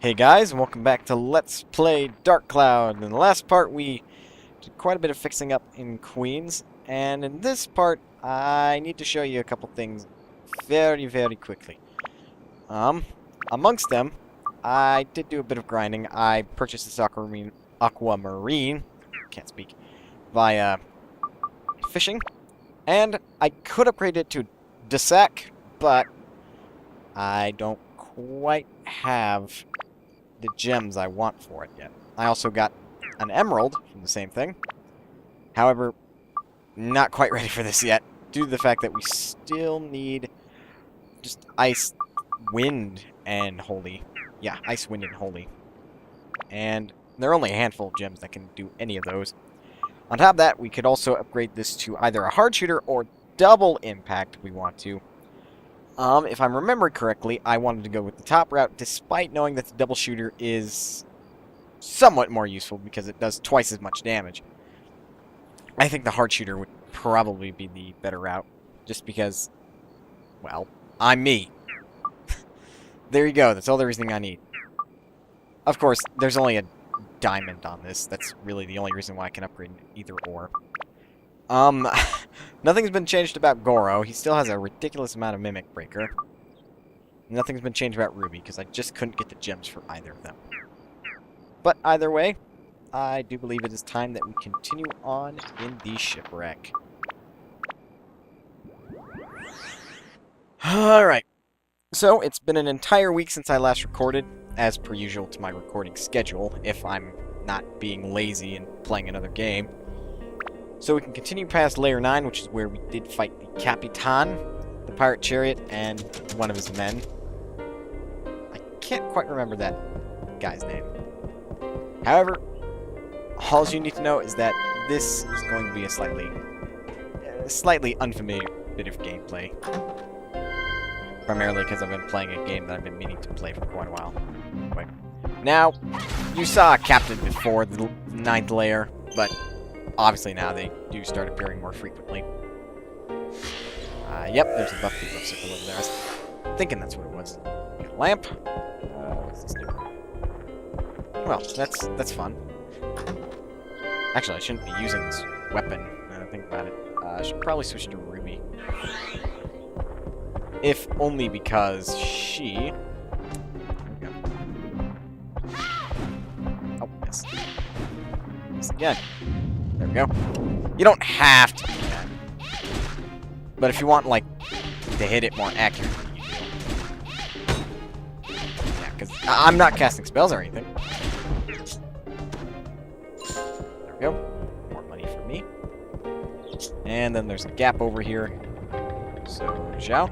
Hey guys, and welcome back to Let's Play Dark Cloud. In the last part, we did quite a bit of fixing up in Queens, and in this part, I need to show you a couple things very, very quickly. Amongst them, I did do a bit of grinding. I purchased this aquamarine, can't speak, via fishing, and I could upgrade it to Desac, but I don't quite have the gems I want for it yet. I also got an emerald from the same thing. However, not quite ready for this yet, due to the fact that we still need just ice, wind, and holy. Yeah, ice, wind, and holy. And there are only a handful of gems that can do any of those. On top of that, we could also upgrade this to either a hard shooter or double impact if we want to. If I'm remembering correctly, I wanted to go with the top route, despite knowing that the double shooter is somewhat more useful because it does twice as much damage. I think the hard shooter would probably be the better route, just because, well, I'm me. There you go, that's all the reasoning I need. Of course, there's only a diamond on this. That's really the only reason why I can upgrade either or. Nothing's been changed about Goro. He still has a ridiculous amount of Mimic Breaker. Nothing's been changed about Ruby, because I just couldn't get the gems for either of them. But either way, I do believe it is time that we continue on in the Shipwreck. Alright. So, it's been an entire week since I last recorded, as per usual to my recording schedule, if I'm not being lazy and playing another game. So we can continue past Layer 9, which is where we did fight the Capitan, the pirate chariot, and one of his men. I can't quite remember that guy's name. However, all you need to know is that this is going to be a slightly unfamiliar bit of gameplay. Primarily because I've been playing a game that I've been meaning to play for quite a while. Anyway. Now, you saw a captain before the 9th layer, but obviously now they do start appearing more frequently. Yep, there's a buff circle over there. I was thinking that's what it was. Got a lamp. What's this do? Well, that's fun. Actually, I shouldn't be using this weapon. Now that I think about it. I should probably switch to Ruby. If only because she... There we go. Oh, yes. Yes again. There we go. You don't have to do that. But if you want, like, to hit it more accurately, you do. Yeah, because I'm not casting spells or anything. There we go. More money for me. And then there's a gap over here. So, Zhao.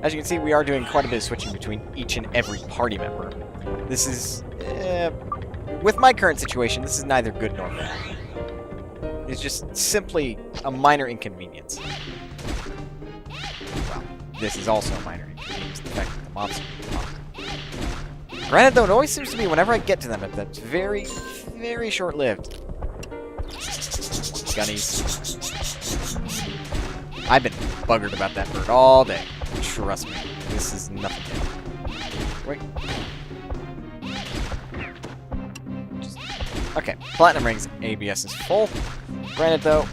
As you can see, we are doing quite a bit of switching between each and every party member. This is... with my current situation, this is neither good nor bad. It's just simply a minor inconvenience. Well, this is also a minor inconvenience, the fact that the mobs are locked. Granted, though, it always seems to be whenever I get to them, that's very, very short-lived. Gunnies. I've been buggered about that bird all day. Trust me, this is nothing new. Wait. Okay, Platinum Rings ABS is full. Granted, though,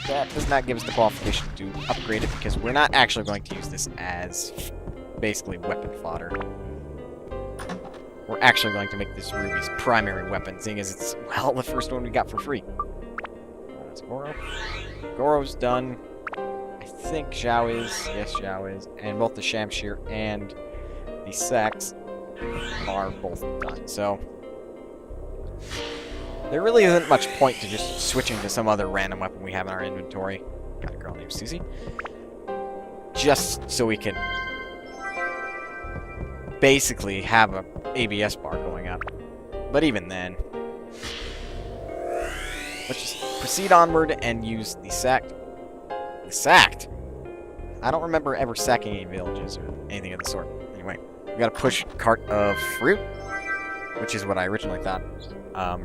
that does not give us the qualification to upgrade it because we're not actually going to use this as basically weapon fodder. We're actually going to make this Ruby's primary weapon, seeing as it's, well, the first one we got for free. That's Goro. Goro's done. I think Zhao is. Yes, Zhao is. And both the Shamshir and the Sax are both done. So, there really isn't much point to just switching to some other random weapon we have in our inventory. Got a girl named Susie. Just so we can basically have a ABS bar going up. But even then, let's just proceed onward and use the sacked. The sacked? I don't remember ever sacking any villages or anything of the sort. Anyway, we got a push cart of fruit, which is what I originally thought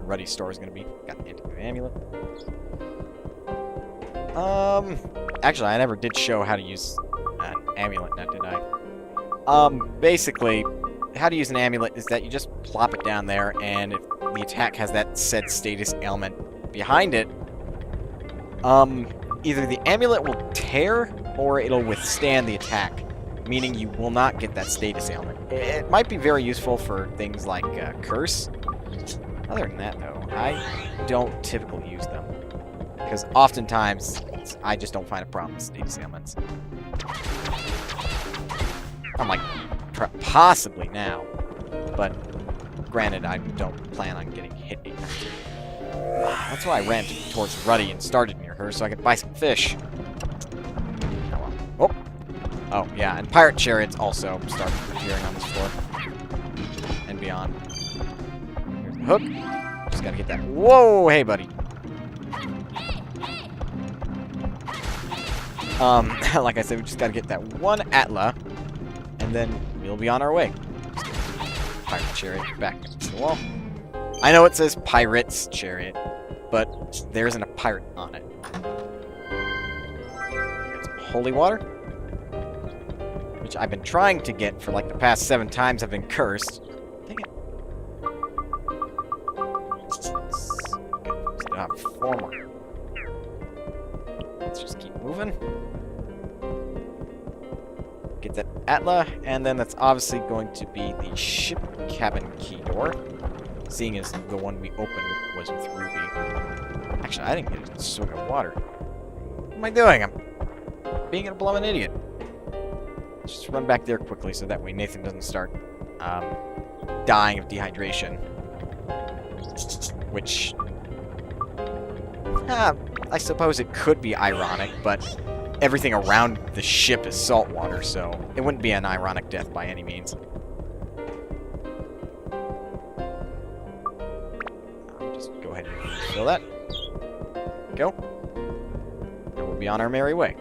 Ruddy's store is going to be. Got an antidote amulet. Actually, I never did show how to use an amulet, now did I? Basically, how to use an amulet is that you just plop it down there, and if the attack has that said status ailment behind it, either the amulet will tear or it'll withstand the attack, meaning you will not get that status ailment. It might be very useful for things like curse. Other than that, though, I don't typically use them, because oftentimes I just don't find a problem with status ailments. I'm like, possibly now, but granted, I don't plan on getting hit anytime soon. That's why I ran towards Ruddy and started near her, so I could buy some fish. Oh, oh yeah, and pirate chariots also started appearing on this floor and beyond. Here's the hook. Just gotta get that. Whoa, hey, buddy. Like I said, we just gotta get that one Atla, and then we'll be on our way. Pirate chariot back to the wall. I know it says pirate's chariot, but there isn't a pirate on it. Get some holy water, which I've been trying to get for like the past 7 times I've been cursed. Dang it. Still have 4 more. Let's just keep moving. Get that Atla, and then that's obviously going to be the ship cabin key door, seeing as the one we opened was with Ruby. Actually, I didn't get a swig of water. What am I doing? I'm being a blowing idiot. Let's just run back there quickly so that way Nathan doesn't start dying of dehydration. Which, I suppose it could be ironic, but everything around the ship is salt water, so it wouldn't be an ironic death by any means. Just go ahead and fill that. Go. And we'll be on our merry way.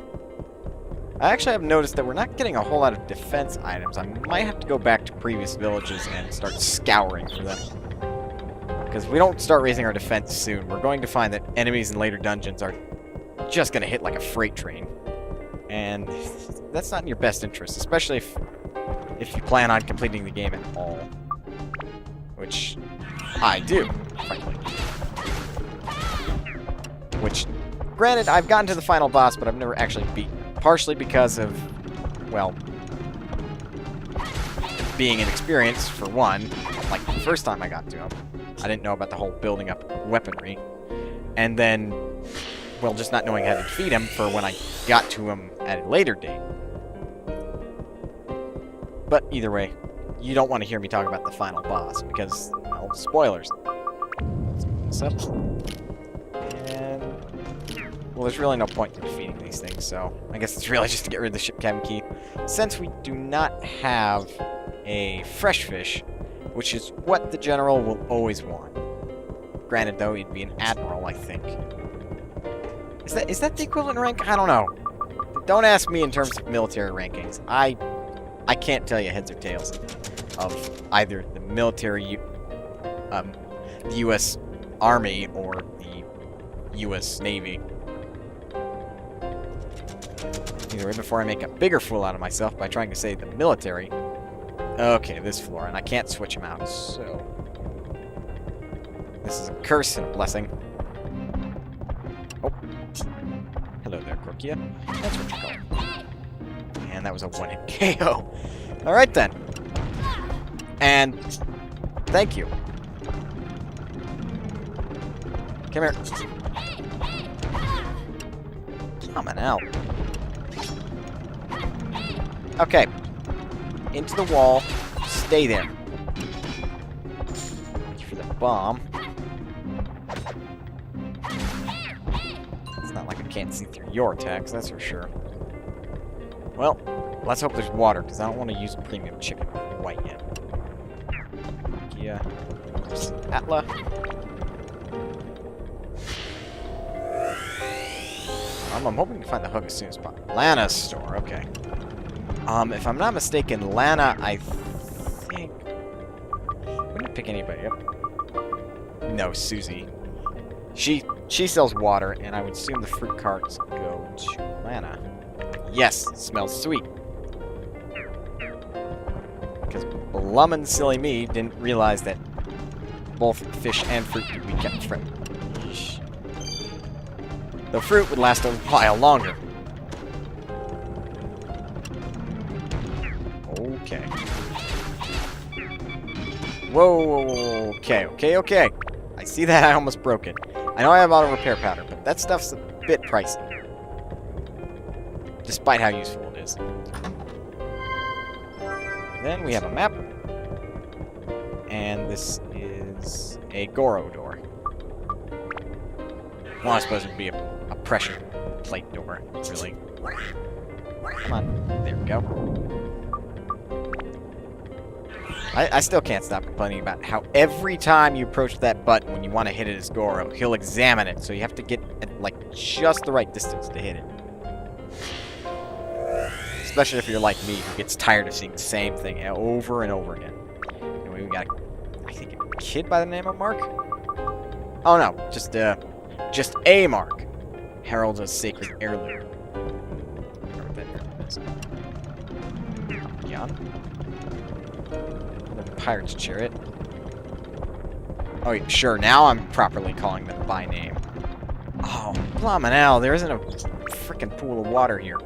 I actually have noticed that we're not getting a whole lot of defense items. I might have to go back to previous villages and start scouring for them. Because if we don't start raising our defense soon, we're going to find that enemies in later dungeons are just going to hit like a freight train. And that's not in your best interest, especially if you plan on completing the game at all. Which I do, frankly. Which, granted, I've gotten to the final boss, but I've never actually beaten. Partially because of, well, being inexperienced, for one. Like, the first time I got to him, I didn't know about the whole building up weaponry. And then, well, just not knowing how to defeat him for when I got to him at a later date. But either way, you don't want to hear me talk about the final boss, because, well, spoilers. Let's open this up. And, well, there's really no point in defeating these things, so I guess it's really just to get rid of the ship cabin key. Since we do not have a fresh fish, which is what the general will always want. Granted, though, he'd be an admiral, I think. Is that the equivalent rank? I don't know. Don't ask me in terms of military rankings. I can't tell you heads or tails of either the military, the U.S. Army or the U.S. Navy. Either way, before I make a bigger fool out of myself by trying to say the military. Okay, this floor, and I can't switch them out, so this is a curse and a blessing. Oh. Hello there, Korkia. That's what you call it. And that was a one-hit KO. Alright then. And thank you. Come here. Coming out. Okay. Into the wall. Stay there. Thank you for the bomb. It's not like I can't see through your attacks, that's for sure. Well, let's hope there's water, because I don't want to use premium chicken quite yet. Yeah. Atla. I'm hoping to find the hook as soon as possible. Lana's store, okay. If I'm not mistaken, Lana, I think... We didn't pick anybody up. No, Susie. She sells water, and I would assume the fruit carts go to Lana. Yes, it smells sweet. Because glum and silly me didn't realize that both fish and fruit could be kept fresh. The fruit would last a while longer. Okay. Whoa, okay. I see that I almost broke it. I know I have auto repair powder, but that stuff's a bit pricey. Despite how useful it is. Then we have a map. And this is a Goro door. Well, I suppose it would be a pressure plate door, really. Come on. There we go. I still can't stop complaining about how every time you approach that button when you want to hit it as Goro, he'll examine it, so you have to get at, like, just the right distance to hit it. Especially if you're like me, who gets tired of seeing the same thing over and over again. Anyway, we got, I think, a kid by the name of Mark? Oh no, just a Mark. Heralds a sacred heirloom. I wonder what that heirloom is. Jan? The pirate's chariot. Oh, yeah, sure, now I'm properly calling them by name. Oh, Blumenau, there isn't a freaking pool of water here.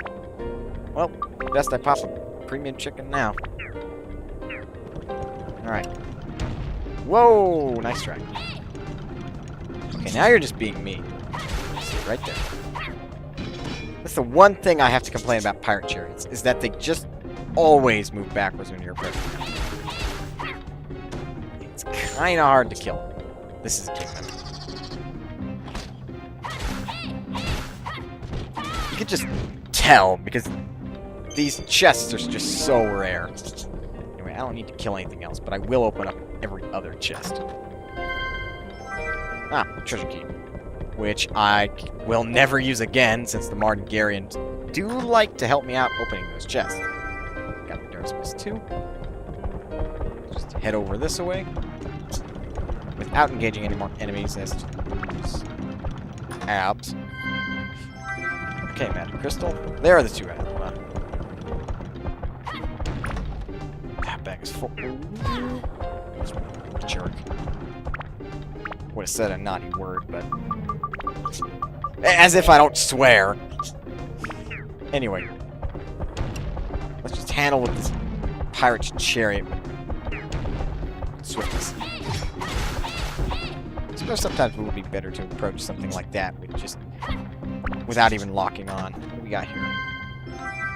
Well, best I pop a premium chicken now. Alright. Whoa! Nice try. Okay, now you're just being me. See, right there. That's the one thing I have to complain about pirate chariots, is that they just always move backwards when you're approaching them. It's kinda hard to kill. This is a kingdom. You could just tell, because these chests are just so rare. Anyway, I don't need to kill anything else, but I will open up every other chest. Ah, treasure key. Which I will never use again, since the Mardengarians do like to help me out opening those chests. Got the Darkness 2. Just head over this way. Without engaging any more enemies as to abs. Okay, Magic Crystal. There are the two abs. That bag is full. Jerk. Would have said a naughty word, but... as if I don't swear. Anyway. Let's just handle with this pirate's chariot. Swiftness. I suppose sometimes it would be better to approach something like that with just... without even locking on. What do we got here?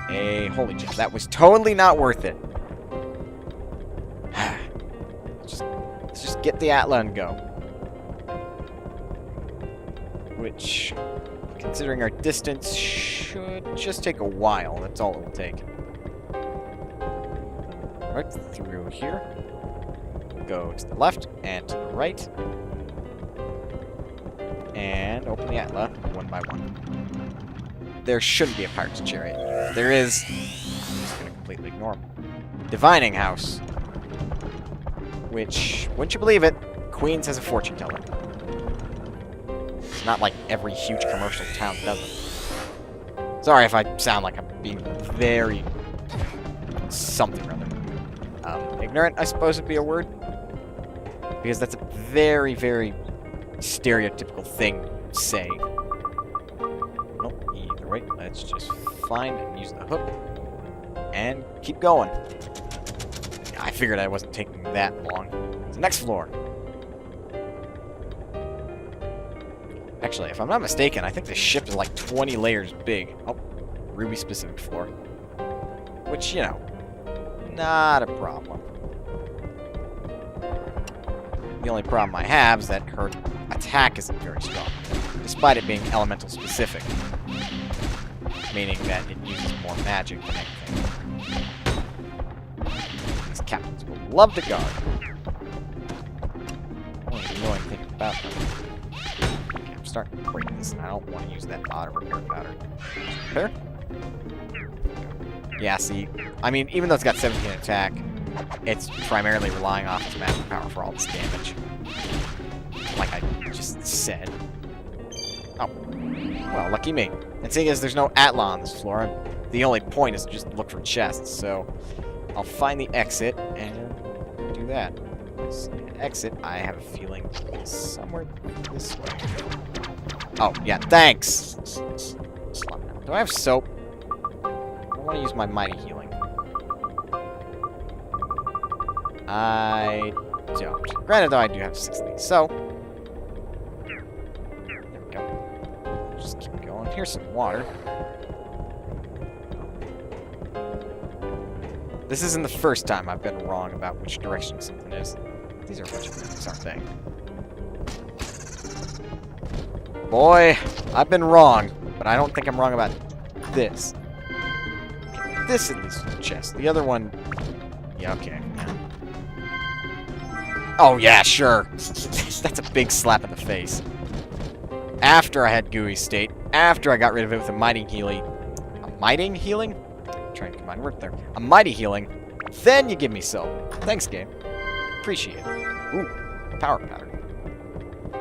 A holy gem. That was totally not worth it. Let's just get the Atla and go. Which, considering our distance, should just take a while. That's all it'll take. Right through here. Go to the left and to the right. And open the Atla one by one. There shouldn't be a pirate's chariot. If there is, I'm just going to completely ignore him. Divining House. Which, wouldn't you believe it, Queens has a fortune teller. It's not like every huge commercial town does it. Sorry if I sound like I'm being very... something or other. Ignorant, I suppose, would be a word. Because that's a very, very stereotypical thing to say. Nope, either way. Let's just find and use the hook. And keep going. I figured I wasn't taking that long. It's the next floor. Actually, if I'm not mistaken, I think the ship is like 20 layers big. Oh, ruby-specific floor. Which, you know, not a problem. The only problem I have is that her attack isn't very strong, despite it being elemental-specific. Meaning that it uses more magic than anything. These captains will love to guard. I don't even know anything about them. Okay, I'm starting to break this, and I don't want to use that auto repair powder. Repair? Yeah, see, I mean, even though it's got 17 attack, it's primarily relying off its magic power for all this damage. Like I just said. Oh. Well, lucky me. And seeing as there's no Atla on this floor, the only point is to just look for chests, so I'll find the exit and do that. This exit, I have a feeling, is somewhere this way. Oh, yeah, thanks! Do I have soap? I want to use my mighty healing. I don't. Granted, though, I do have 60. So, there we go. Just keep going. Here's some water. This isn't the first time I've been wrong about which direction something is. These are a bunch of things, aren't they? Boy, I've been wrong, but I don't think I'm wrong about this. This at least is a chest. The other one... Yeah, okay. Yeah. Oh, yeah, sure. That's a big slap in the face. After I had Gooey State, after I got rid of it with a Mighty Healing... A Mighty Healing? I'm trying to combine words there. A Mighty Healing. Then you give me soap. Thanks, game. Appreciate it. Ooh, power powder. I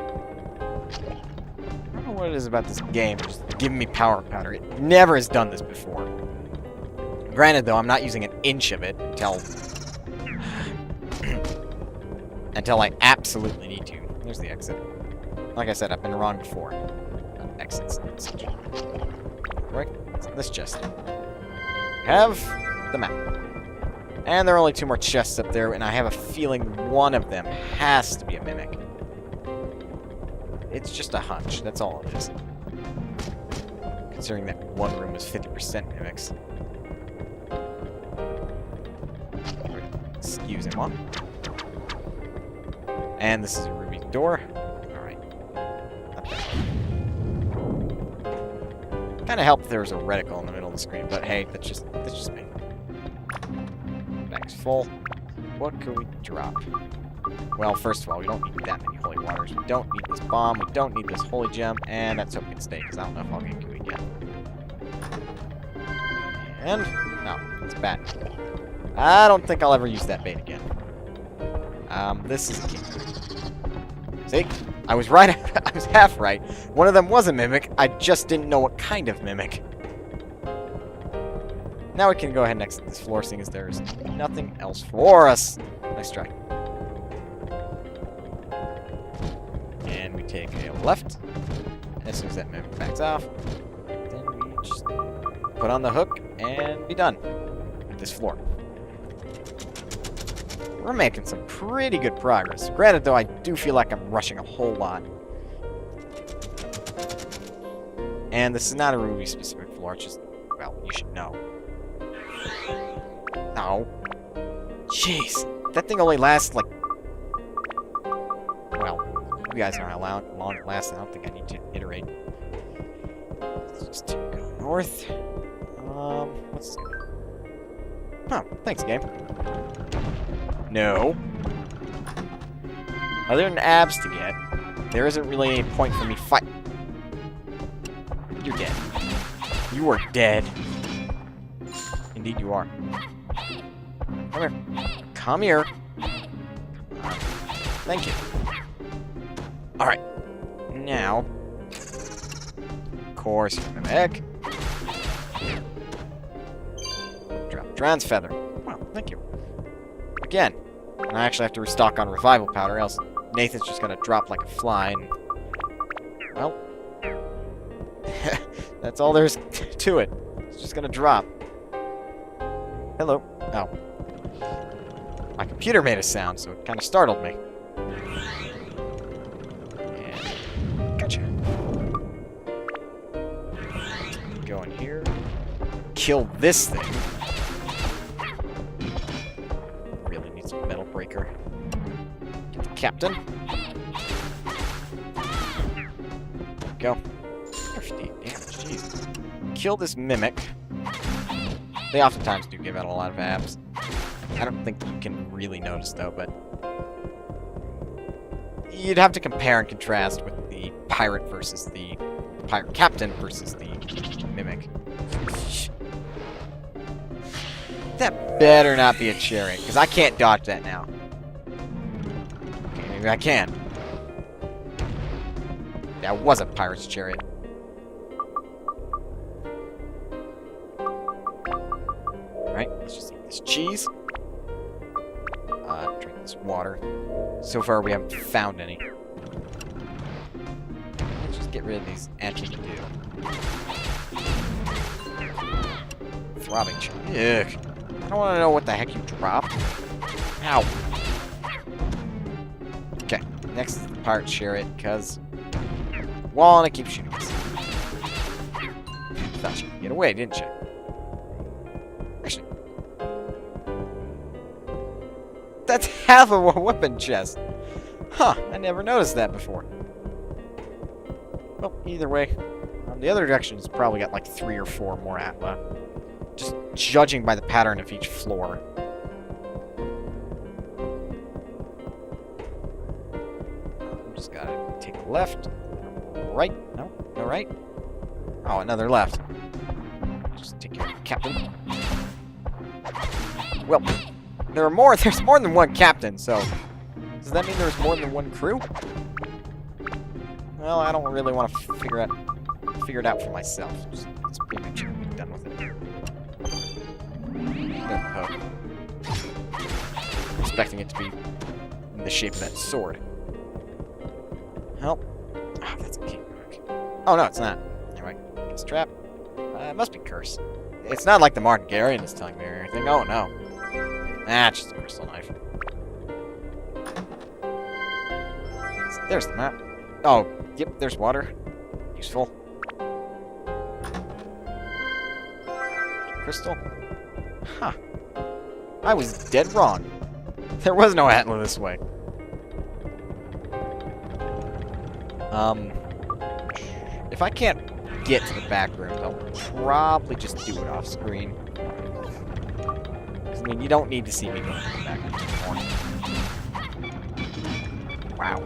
don't know what it is about this game, just giving me power powder. It never has done this before. Granted, though, I'm not using an inch of it until... until I absolutely need to. There's the exit. Like I said, I've been wrong before. Exits. Right? This chest. We have the map. And there are only 2 more chests up there, and I have a feeling one of them has to be a mimic. It's just a hunch. That's all it is. Considering that one room is 50% mimics. Excuse him on. And this is a ruby door. Alright. Kinda helped if there was a reticle in the middle of the screen, but hey, that's just me. Bag's full. What could we drop? Well, first of all, we don't need that many holy waters. We don't need this bomb. We don't need this holy gem. And that's hope we can stay, because I don't know if I'll get gooey yet. And... no, it's bad. I don't think I'll ever use that bait again. This is key. See? I was right. I was half right. One of them was a mimic. I just didn't know what kind of mimic. Now we can go ahead and exit this floor, seeing as there's nothing else for us. Nice try. And we take a left. As soon as that mimic backs off, then we just put on the hook and be done with this floor. We're making some pretty good progress. Granted, though, I do feel like I'm rushing a whole lot. And this is not a Ruby-specific floor. It's just, well, you should know. No. Jeez. That thing only lasts, like... well, you guys know how long it lasts. I don't think I need to iterate. Let's just go north. What's this? Oh, thanks, game. No. Other than abs to get, there isn't really any point for me fight. You're dead. You are dead. Indeed you are. Come here. Come here. Thank you. Alright. Now. Of course, you're mimic. Drop Dran's feather. Well, thank you. Again. And I actually have to restock on revival powder, else Nathan's just gonna drop like a fly and... well... that's all there's to it. It's just gonna drop. Hello. Oh. My computer made a sound, so it kind of startled me. And... gotcha. Go in here. Kill this thing. Really needs a metal breaker. Get the captain. Go. 50 damage, jeez. Kill this mimic. They oftentimes do give out a lot of abs. I don't think you can really notice, though, but... you'd have to compare and contrast with the pirate versus the pirate captain versus the mimic. That better not be a chariot, because I can't dodge that now. Okay, maybe I can. That was a pirate's chariot. Alright, let's just eat this cheese. Drink this water. So far, we haven't found any. Let's just get rid of these anti-do. Throbbing chunk. Ugh. I don't want to know what the heck you dropped. Ow. Okay, next is the pirate chariot, because wanna keep shooting us. Thought you could get away, didn't you? Actually, that's half of a weapon chest. Huh, I never noticed that before. Well, either way, the other direction's probably got like 3 or 4 more Atla. Just judging by the pattern of each floor. Just gotta take a left. Right. No, no right. Oh, another left. Just take your captain. Well, there's more than one captain, so does that mean there's more than one crew? Well, I don't really want to figure it out for myself. It's pretty much be done with it. Expecting it to be in the shape of that sword. Help. Oh, that's a king. Oh, no, it's not. Anyway, it's a trap. It must be cursed. It's not like the Martingarian is telling me or anything. Oh, no. Ah, it's just a crystal knife. There's the map. Oh, yep, there's water. Useful. Crystal. Huh. I was dead wrong. There was no Atla this way. If I can't get to the back rooms, I'll probably just do it off screen. I mean, you don't need to see me go to the back rooms anymore. Wow.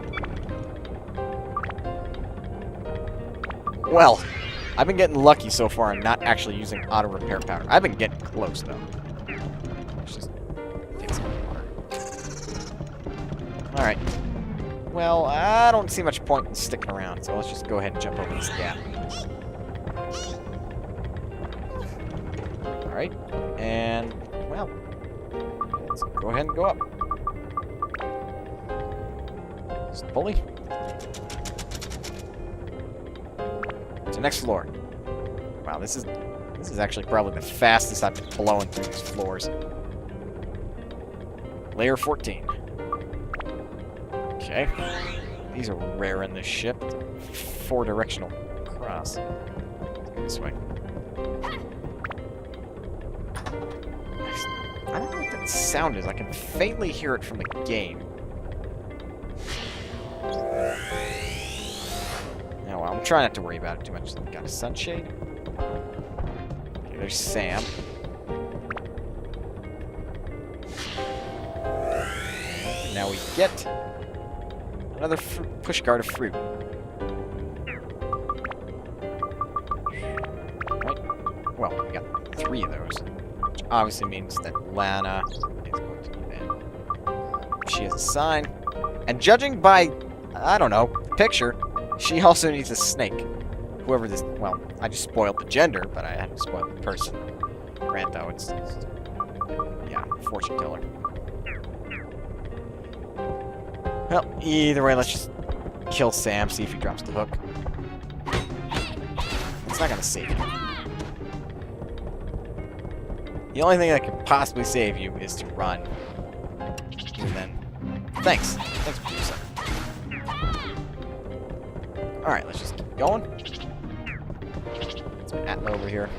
Well, I've been getting lucky so far and not actually using auto repair power. I've been getting close though. Let's just take some water. Alright. Well, I don't see much point in sticking around, so let's just go ahead and jump over this gap. Alright. And, well, let's go ahead and go up. Just pulley. To next floor. Wow, this is actually probably the fastest I've been blowing through these floors. Layer 14. Okay. These are rare in this ship. 4-directional cross. Let's go this way. I don't know what that sound is. I can faintly hear it from the game. Oh, well, I'm trying not to worry about it too much. Got a sunshade. Okay, there's Sam. And now we get another pushguard of fruit. Right? Well, we got 3 of those. Which obviously means that Lana is going to be in. She has a sign. And judging by, I don't know, the picture, she also needs a snake. Whoever this... Well, I just spoiled the gender, but I hadn't spoiled the person. Grant, though, it's yeah, fortune teller. Well, either way, let's just kill Sam, see if he drops the hook. It's not gonna save you. The only thing that can possibly save you is to run. And then... Thanks. Thanks for doing so. Alright, let's just keep going. Let's Atla over here.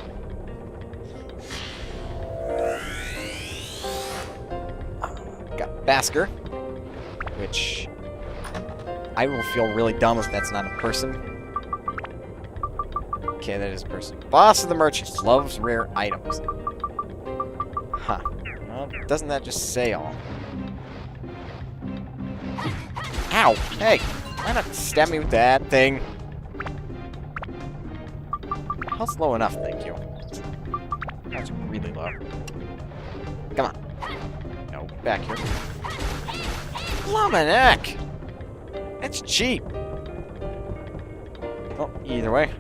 Got Basker, which I will feel really dumb if that's not a person. Okay, that is a person. Boss of the merchants loves rare items. Huh. Well, doesn't that just say all? Ow! Hey! Why not stab me with that thing? How's low enough, thank you. That's really low. Come on. No, back here. Lumberneck! It's cheap. Well, either way.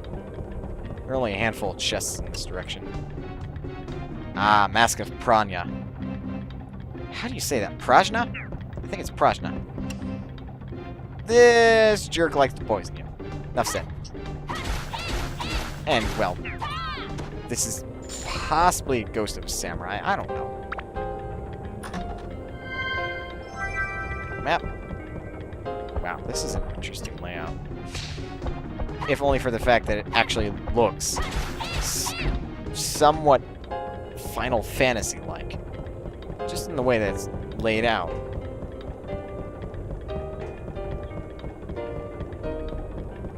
There are only a handful of chests in this direction. Ah, Mask of Pranya. How do you say that? Prajna? I think it's Prajna. This jerk likes to poison you. Enough said. And, well, this is possibly a Ghost of a Samurai. I don't know. Map. Wow, this is an interesting layout. If only for the fact that it actually looks somewhat Final Fantasy-like. Just in the way that it's laid out.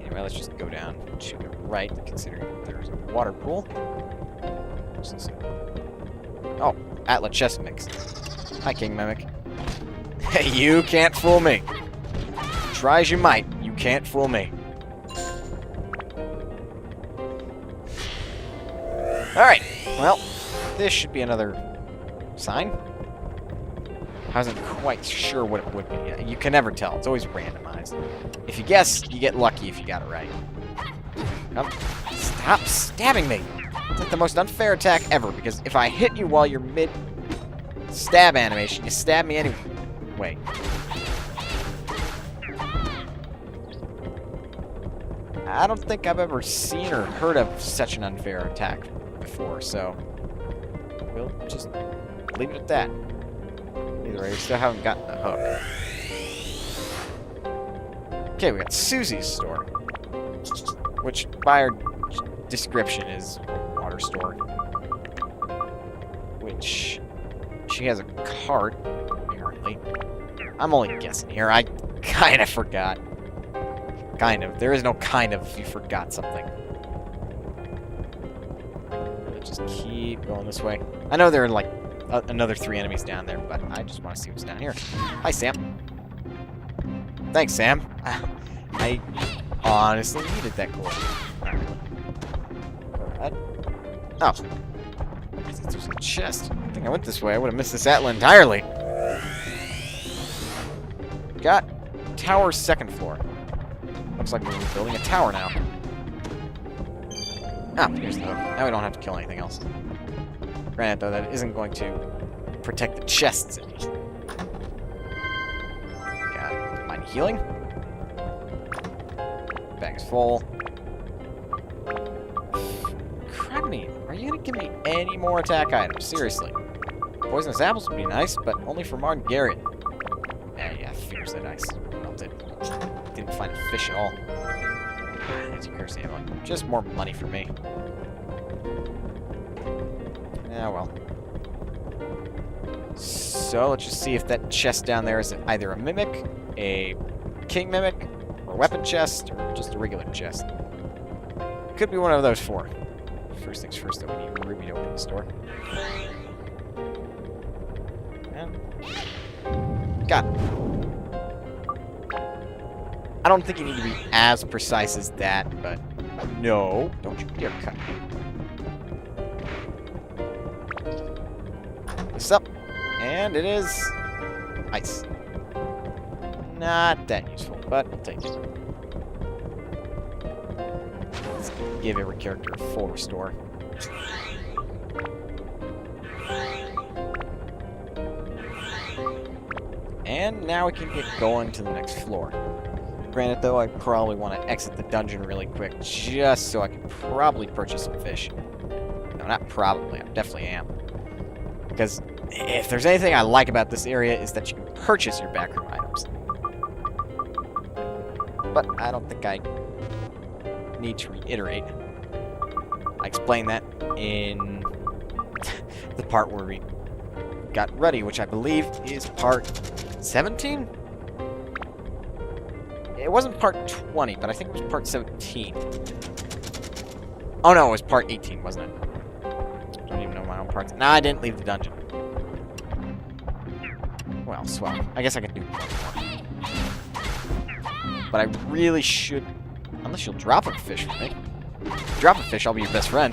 Anyway, let's just go down to the right, considering there's a water pool. Oh, Atlas chest mix. Hi, King Mimic. Hey, you can't fool me. Try as you might, you can't fool me. Alright, well, this should be another sign. I wasn't quite sure what it would be. You can never tell. It's always randomized. If you guess, you get lucky if you got it right. Come. Stop stabbing me! It's like the most unfair attack ever, because if I hit you while you're mid-stab animation, you stab me anyway. I don't think I've ever seen or heard of such an unfair attack before, so we'll just leave it at that. Either way, we still haven't gotten the hook. Okay, we got Susie's store, which by her description is a water store. Which she has a cart, apparently. I'm only guessing here. I kind of forgot. Kind of. There is no kind of if you forgot something. Let's just keep going this way. I know there are like another 3 enemies down there, but I just want to see what's down here. Hi, Sam. Thanks, Sam. I honestly needed that gold. Oh. There's a chest. I think I went this way. I would have missed this Atla entirely. Got tower's 2nd floor. Looks like we're building a tower now. Ah, here's the hook. Now we don't have to kill anything else. Granted, though, that isn't going to protect the chests any. Got mighty healing. Bag's full. Criminy, are you gonna give me any more attack items? Seriously. Poisonous apples would be nice, but only for Margarian. Yeah, figures that ice melted. Didn't find a fish at all. That's a curse ammo. Just more money for me. Yeah, well. So, let's just see if that chest down there is either a mimic, a king mimic, or a weapon chest, or just a regular chest. Could be one of those 4. First things first, though, we need Ruby to open the store. And got it. I don't think you need to be as precise as that, but no, don't you dare cut me. This up, and it is ice. Not that useful, but we'll take it. Let's give every character a full restore. And now we can get going to the next floor. Granted, though, I probably want to exit the dungeon really quick, just so I can probably purchase some fish. No, not probably. I definitely am. Because if there's anything I like about this area, is that you can purchase your backroom items. But I don't think I need to reiterate. I explained that in the part where we got ready, which I believe is part 17? It wasn't part 20, but I think it was part 17. Oh no, it was part 18, wasn't it? I don't even know my own parts. Nah, I didn't leave the dungeon. Well, swell. I guess I can do one more. But I really should... Unless you'll drop a fish for me. Drop a fish, I'll be your best friend.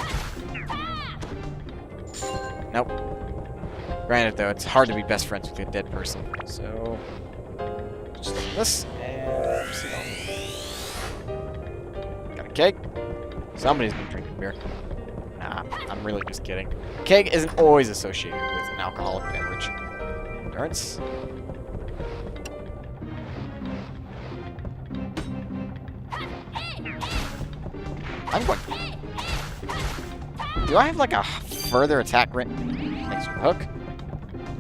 Nope. Granted, though, it's hard to be best friends with a dead person. So... just like this, and... got a keg. Somebody's been drinking beer. Nah, I'm really just kidding. Keg isn't always associated with an alcoholic beverage. Endurance. I'm going... Do I have, like, a further attack range? Thanks for the hook.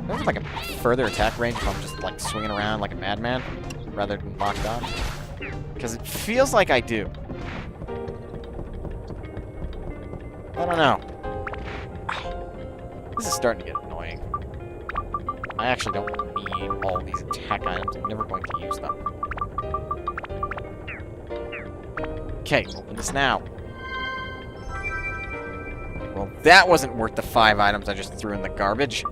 Do I have, like, a further attack range if I'm just, like, swinging around like a madman rather than locked on? Because it feels like I do. I don't know. This is starting to get annoying. I actually don't need all these attack items. I'm never going to use them. Okay, open this now. Well, that wasn't worth the 5 items I just threw in the garbage.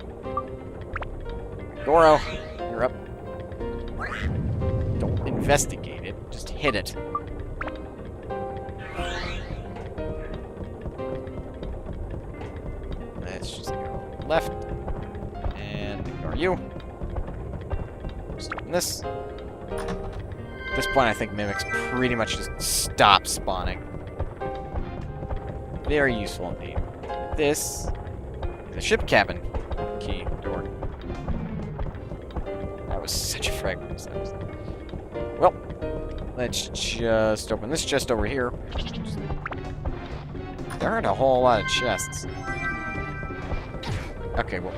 Goro, you're up. Don't investigate it, just hit it. Let's just go left. And ignore you. Just open this. At this point, I think mimics pretty much just stop spawning. Very useful indeed. This is a ship cabin key door. That was such a fragment. Well, let's just open this chest over here. There aren't a whole lot of chests. Okay, well,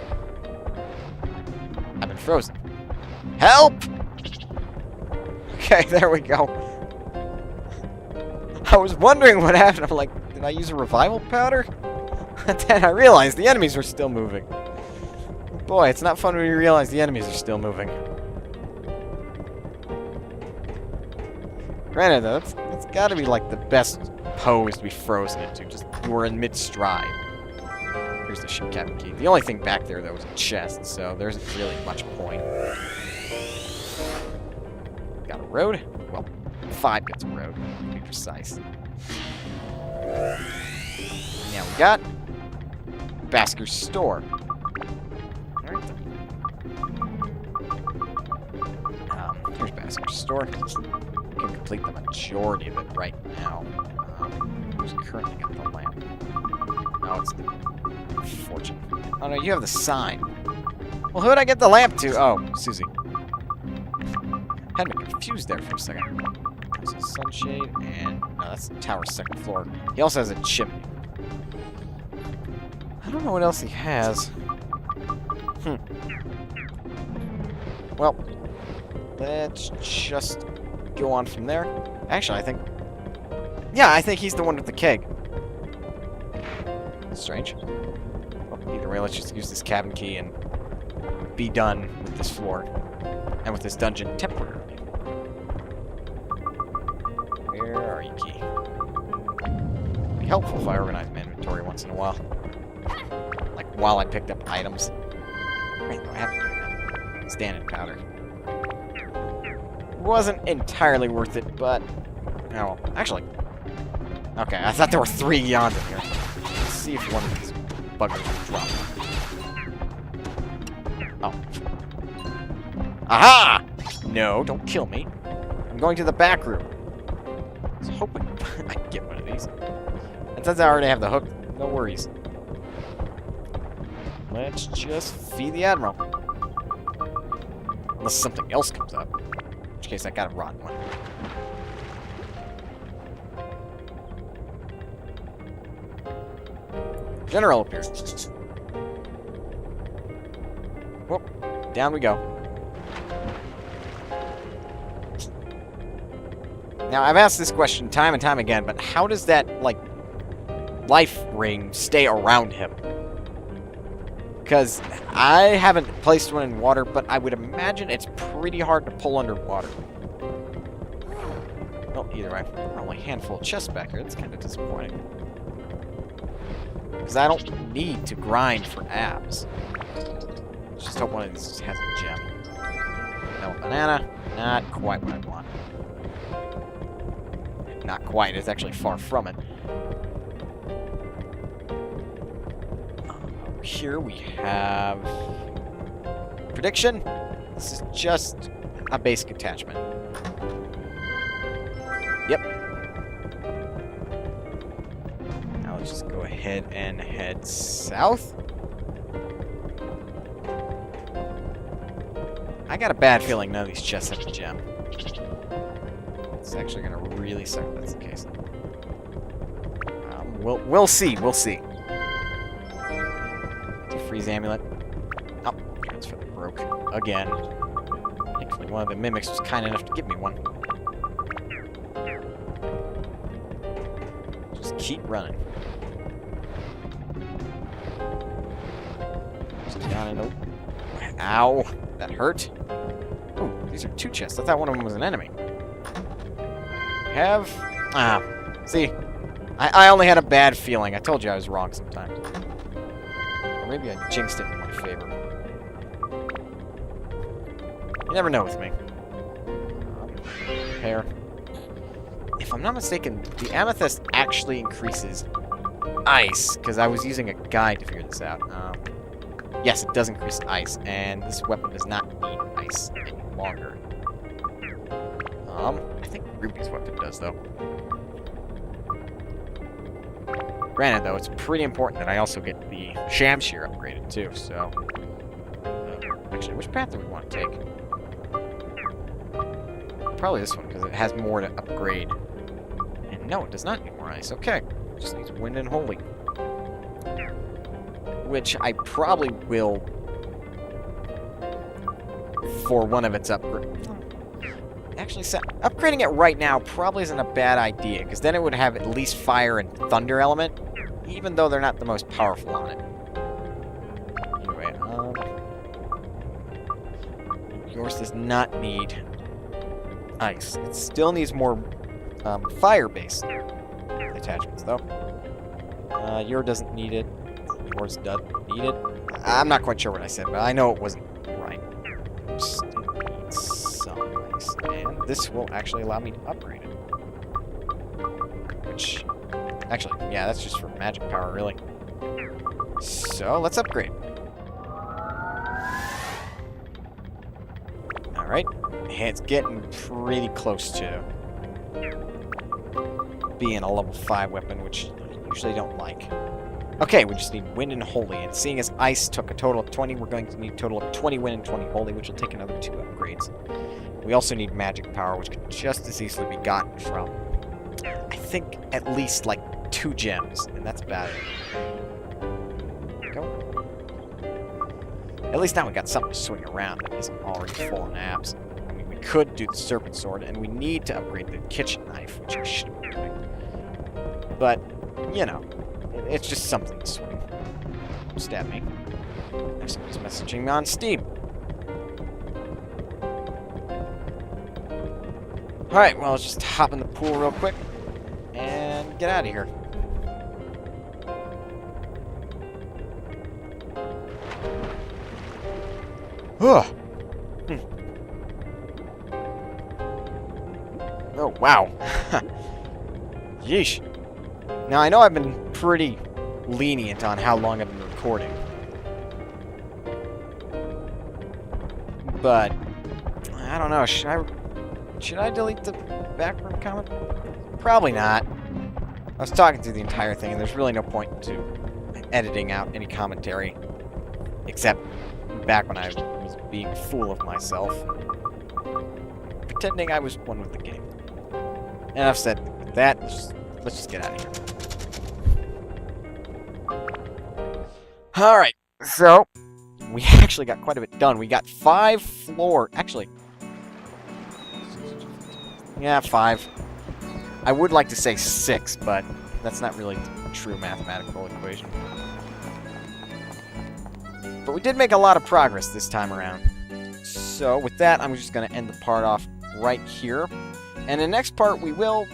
I've been frozen. Help! Okay, there we go. I was wondering what happened. I'm like, did I use a revival powder? Then I realized the enemies were still moving. Boy, it's not fun when you realize the enemies are still moving. Granted, though, it's gotta be like the best pose to be frozen into. Just, you were in mid-stride. Here's the ship cabin key. The only thing back there, though, is a chest, so there isn't really much point. Got a road? Well, 5 gets a road, to be precise. Now we got Basker's store. Alright. Here's Basker's store. We can complete the majority of it right now. Who's currently got the lamp? No, it's the fortune. Oh no, you have the sign. Well, who'd I get the lamp to? Oh, Susie. Had me confused there for a second. There's a sunshade, and no, that's the tower's 2nd floor. He also has a chimney. I don't know what else he has. Well, let's just go on from there. Actually, I think... Yeah, I think he's the one with the keg. Strange. Well, either way, let's just use this cabin key and be done with this floor. And with this dungeon temporarily. Where are you, key? It'd be helpful if I organized my inventory once in a while. Like, while I picked up items. Wait, no, I haven't done that. Standard powder. Wasn't entirely worth it, but... Oh, well. Actually... Okay, I thought there were 3 yawns in here. Let's see if one of these buggers will drop. Oh. Aha! No, don't kill me. I'm going to the back room. I was hoping I could get one of these. And since I already have the hook, no worries. Let's just feed the Admiral. Unless something else comes up. In which case, I got a rotten one. General appears. Whoop. Down we go. Now, I've asked this question time and time again, but how does that, like, life ring stay around him? Because I haven't placed one in water, but I would imagine it's pretty hard to pull underwater. Well, either way, only a handful of chests back here. That's kind of disappointing. Because I don't need to grind for abs. Let's just hope one of these has a gem. No banana. Not quite what I want. Not quite. It's actually far from it. Here we have... Prediction. This is just a basic attachment. Yep. Now let's just go ahead and head south. I got a bad feeling none of these chests have a gem. It's actually going to really suck if that's the case. We'll see. We'll see. Freeze amulet. Oh, transfer the broke again. Thankfully, one of the mimics was kind enough to give me one. Just keep running. Just down and over. Ow, that hurt. Ooh, these are 2 chests. I thought one of them was an enemy. See, I only had a bad feeling. I told you I was wrong sometimes. Or maybe I jinxed it in my favor. You never know with me. Repair. If I'm not mistaken, the amethyst actually increases ice, because I was using a guide to figure this out. Yes, it does increase ice, and this weapon does not need ice any longer. I think Ruby's weapon does, though. Granted, though, it's pretty important that I also get the Shamshir upgraded, too, so... actually, which path do we want to take? Probably this one, because it has more to upgrade. And no, it does not need more ice. Okay. It just needs wind and holy. Which I probably will... for one of its upgrades. Actually, upgrading it right now probably isn't a bad idea, because then it would have at least fire and thunder element, even though they're not the most powerful on it. Anyway, yours does not need ice. It still needs more fire-based attachments, though. Yours doesn't need it. Yours does need it. I'm not quite sure what I said, but I know it wasn't right. Still needs some ice. And this will actually allow me to upgrade it. Which, actually, yeah, that's just for magic power, really. So, let's upgrade. Alright. It's getting pretty close to being a level 5 weapon, which I usually don't like. Okay, we just need wind and holy, and seeing as ice took a total of 20, we're going to need a total of 20 wind and 20 holy, which will take another 2 upgrades. We also need magic power, which can just as easily be gotten from, I think, at least, like, 2 gems, and that's about it. Go. At least now we got something to swing around that isn't already full on abs. I mean, we could do the serpent sword, and we need to upgrade the kitchen knife, which I should be doing. But, you know, it's just something to swing. Don't stab me. If someone's messaging me on Steam. Alright, well, let's just hop in the pool real quick and get out of here. Ugh. Oh, wow. Yeesh. Now, I know I've been pretty lenient on how long I've been recording. But, I don't know, should I delete the background comment? Probably not. I was talking through the entire thing, and there's really no point to editing out any commentary. Except back when I was being a fool of myself. Pretending I was one with the game. And I've said that, let's just get out of here. Alright, so, we actually got quite a bit done. We got 5 floor... Actually... Yeah, 5. I would like to say 6, but that's not really a true mathematical equation. But we did make a lot of progress this time around. So, with that, I'm just going to end the part off right here. And in the next part, we will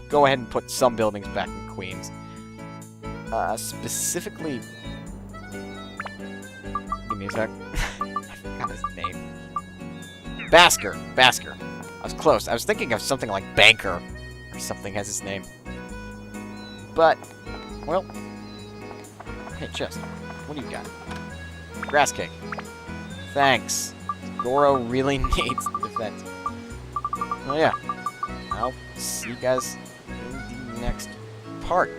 go ahead and put some buildings back in Queens. Specifically... Give me a sec. I forgot his name. Basker. I was close. I was thinking of something like Banker or something as his name. But, well... Hey, Chest. What do you got? Grass cake. Thanks. Goro really needs the defense. Well, yeah. I'll see you guys in the next part.